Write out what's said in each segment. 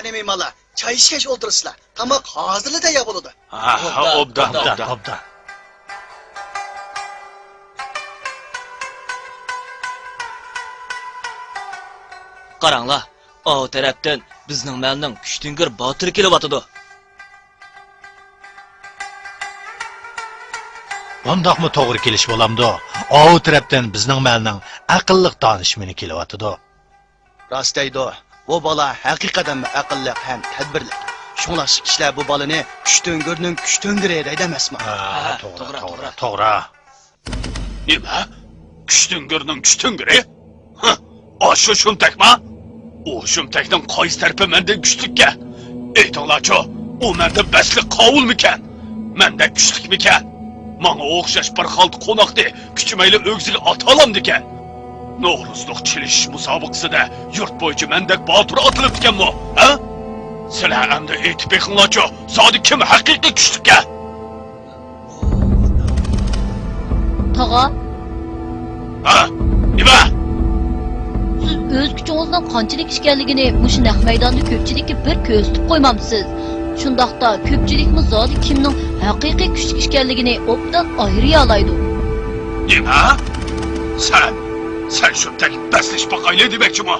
qani mehmonlar, choy ichgach o'tirsizlar. Tamoq hozirla tayyor bo'ladi. Obdan. Qaranglar, o tarafdan bizning malning kuchtingir botir kelyapti. Bundaqmi to'g'ri kelish bo'lamdi? O tarafdan bizning malning aqlliq donishmini kelyapti. Rost aydi. Bu bola haqiqatan aqlli ham tadbirli. Shunlashib kishilar bu bolani kuchtingirning kuchtingiri deydi emasmi? To'g'ri. Nima? Kuchtingirning kuchtingiri? Ashu shuntakmi? O shumtakning qaysi tarafi mendan kuchlikka? Aytinglarchi, u menda baslik qovulmikan? Menda kuchlikmikan? Menga o'xshash bir xalt qo'noqdi, kuchmayli o'g'zil otalamdikan. No'g'rizliq chilish musobaqasida yurt bo'yicha mendak botir otilibdikanmi? Ha? Sizlar endi aytib beqinglarchi, zodi kim haqiqiy kuchlikka? Tog'a. Ha? Nima? Siz o'z kuchingizning qanchalik ekanligini mush naq maydonda ko'pchilikka bir ko'rsatib qo'ymamsiz. Shundaqda ko'pchilikmi zodi kimning haqiqiy kuchli ekanligini obdan ayriya oladi. Nima? Sen shunday baslish baqayli demakchimi?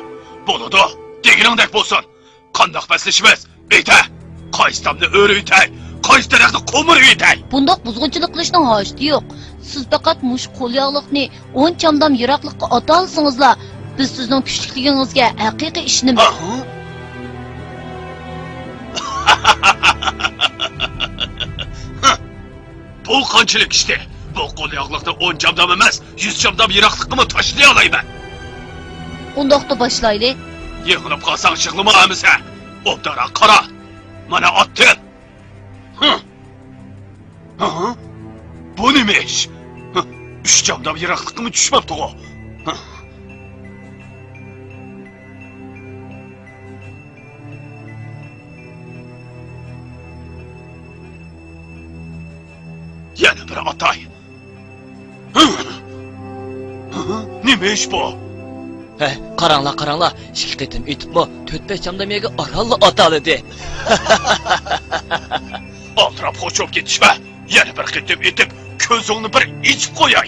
Bo'ladi. Deginingdek bo'lsin. Qandoq baslishimiz? Ayta. Qaysi tomni o'riytay, qaysi tarafni qo'miriytay. Bundoq buzg'unchilik qilishning hojati yo'q. Siz faqat mush qo'lyog'liqni 10 chamdam yiroqlikqa ota olsangizlar, biz sizning kuchliligingizga haqiqiy ishonamiz. Bu qanchalik ishdi? Bu qo'lyog'liqni 10 chamdam emas, 100 chamdam yiroqlikni tashlay olayman. Undoqda boshlaylik. Yig'ilib qolsang shig'limaymiz-a? Obdara qara. Mana otdim. Bu nima ish? 3 chamdam yiroqlikni tushmabdi-ku. Yana bir atay. Nima ish bu? Qaranglar, ikki qitim etibmi, 4-5 chamdamiyaga oralli otaladi. Altirab qochib ketishma. Yana bir qitim etib, ko'zingni bir ichib qo'yay.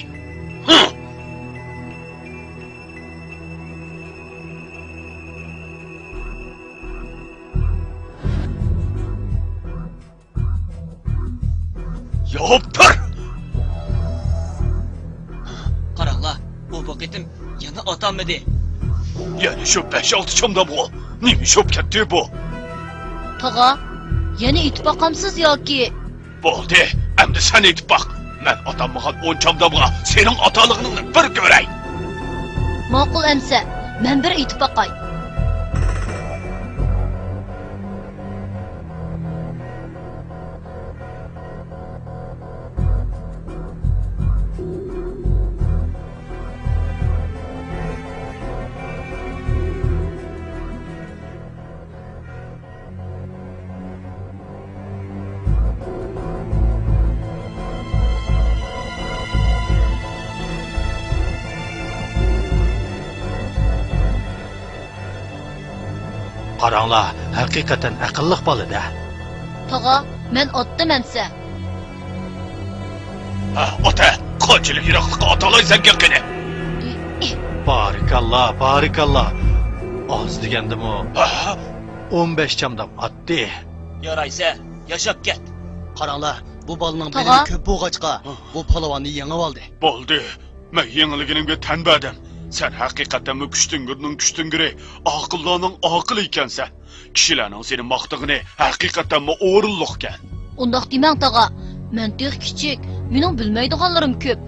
Yoptir! Qaranglar, bu qitim yana otamadi. Yani şu 5-6 chamda bu. Nima shop ketdi bu? Tog'a, yana itib boqamsiz yoki? Bo'ldi, endi sen aytib baq. Men otammagan 10 chamdamga sening otalig'ingni bir ko'ray. Ma'qul emsa, men bir itib boqay. Qaranglar, haqiqatan aqlliq bola-da. Tog'a, men otdim emsa. Ota, qanchalik yiroqlikqa otalaysan qani? Barikallah. Az degandim-u. 15 chamdam otdi. Yaraysa, yashab ket. Qaranglar, bu bolaning belini ko'p bo'g'achqa bu polvonni yengib oldi. Bo'ldi. Men yengiligimga tanbadim. Sen haqiqatan kuchtingirning kuchtingiri, aqllarning aqli ekansan. Kishilarning seni maqtig'ini haqiqatan o'rinliqkan. Undoq demang tog'a. Men tex kichik, mening bilmaydiganlarim ko'p.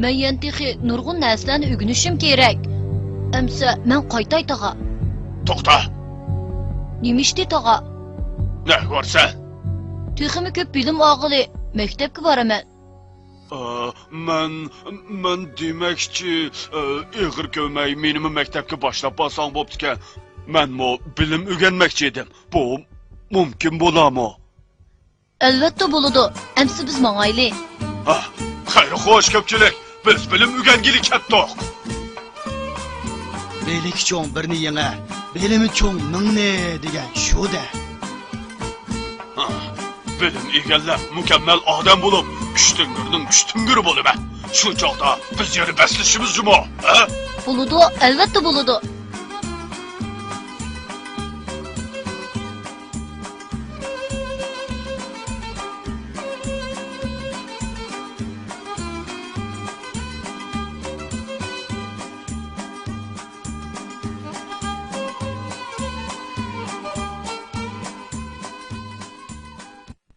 Men yantixi nurg'un narsalarni o'rganishim kerak. Amsa men qaytay tog'a. To'xta. Nimishdi tog'a? Ne varsan? Teximi ko'p bilim og'ili, maktabga boraman. Men demakchi, ig'ir ko'may menimi maktabga boshlab bo'lsang bo'pti-ku. Men mo bilim o'rganmoqchi edim. Bu mumkin bo'ladimi? Albatta bo'ladi. Amsi biz mangayli. Xayr xo'sh ko'pchilik. Biz bilim o'rgangili ketdik. Beylik cho'ng birni yenga, bilimi cho'ng mingni degan shu-da. Bilim egallab mukammal odam bo'lib, Kuchtungurning Kuchtunguri bo'laman. Shu chaqda biz yana baslashimiz jumo, ha? Bo'ladi, albatta bo'ladi.